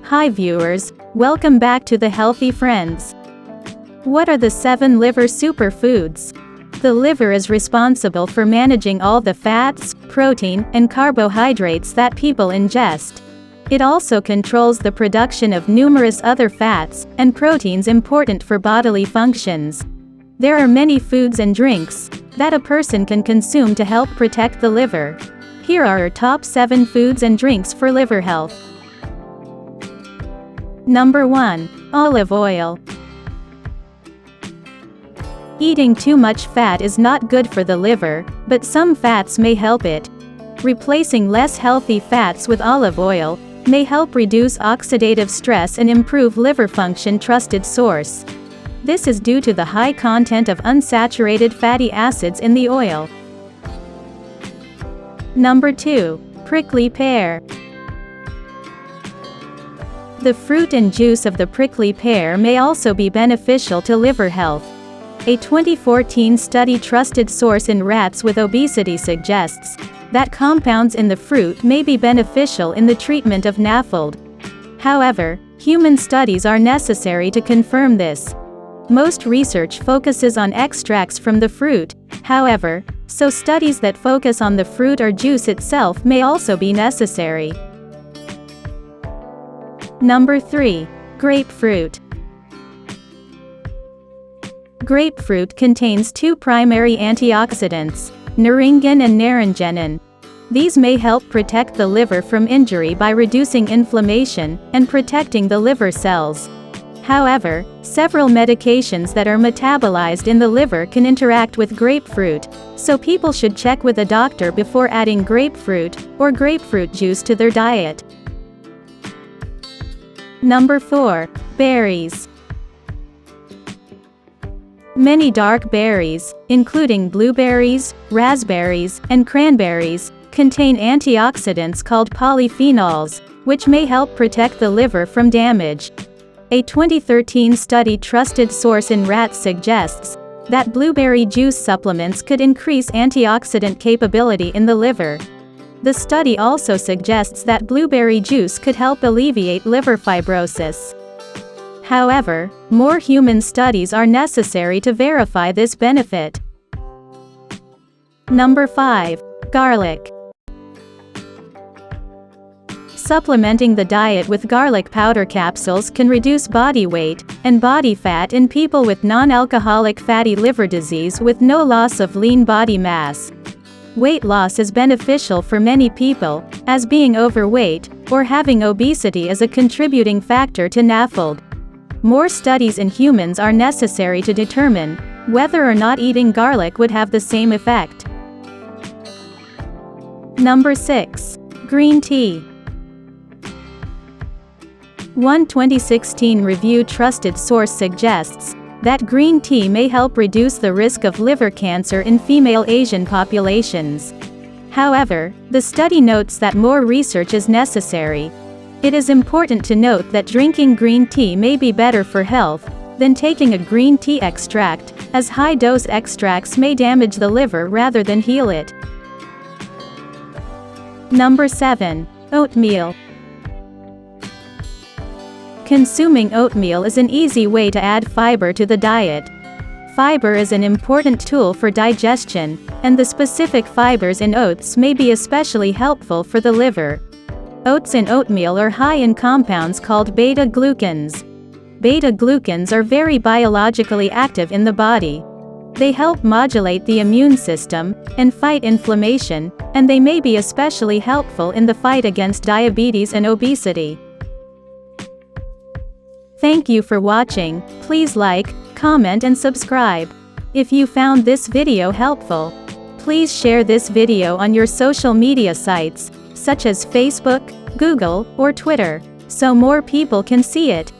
Hi viewers, welcome back to the Healthy Friends. What are the 7 liver superfoods? The liver is responsible for managing all the fats, protein, and carbohydrates that people ingest. It also controls the production of numerous other fats and proteins important for bodily functions. There are many foods and drinks that a person can consume to help protect the liver. Here are our top 7 foods and drinks for liver health. Number 1. Olive oil. Eating too much fat is not good for the liver, but some fats may help it. Replacing less healthy fats with olive oil may help reduce oxidative stress and improve liver function. Trusted source. This is due to the high content of unsaturated fatty acids in the oil. Number 2. Prickly pear. The fruit and juice of the prickly pear may also be beneficial to liver health. A 2014 study trusted source in rats with obesity suggests that compounds in the fruit may be beneficial in the treatment of NAFLD. However, human studies are necessary to confirm this. Most research focuses on extracts from the fruit, however, so studies that focus on the fruit or juice itself may also be necessary. Number 3. Grapefruit. Grapefruit contains 2 primary antioxidants, naringin and naringenin. These may help protect the liver from injury by reducing inflammation and protecting the liver cells. However, several medications that are metabolized in the liver can interact with grapefruit, so people should check with a doctor before adding grapefruit or grapefruit juice to their diet. Number 4. Berries. Many dark berries, including blueberries, raspberries, and cranberries, contain antioxidants called polyphenols, which may help protect the liver from damage. A 2013 study trusted source in rats suggests that blueberry juice supplements could increase antioxidant capability in the liver. The study also suggests that blueberry juice could help alleviate liver fibrosis. However, more human studies are necessary to verify this benefit. Number 5. Garlic. Supplementing the diet with garlic powder capsules can reduce body weight and body fat in people with non-alcoholic fatty liver disease with no loss of lean body mass. Weight loss is beneficial for many people, as being overweight or having obesity is a contributing factor to NAFLD. More studies in humans are necessary to determine whether or not eating garlic would have the same effect. Number 6. Green tea. One 2016 review trusted source suggests that green tea may help reduce the risk of liver cancer in female Asian populations. However, the study notes that more research is necessary. It is important to note that drinking green tea may be better for health than taking a green tea extract, as high-dose extracts may damage the liver rather than heal it. Number 7. Oatmeal. Consuming oatmeal is an easy way to add fiber to the diet. Fiber is an important tool for digestion, and the specific fibers in oats may be especially helpful for the liver. Oats and oatmeal are high in compounds called beta-glucans. Beta-glucans are very biologically active in the body. They help modulate the immune system and fight inflammation, and they may be especially helpful in the fight against diabetes and obesity. Thank you for watching. Please like, comment and subscribe. If you found this video helpful, please share this video on your social media sites, such as Facebook, Google, or Twitter, so more people can see it.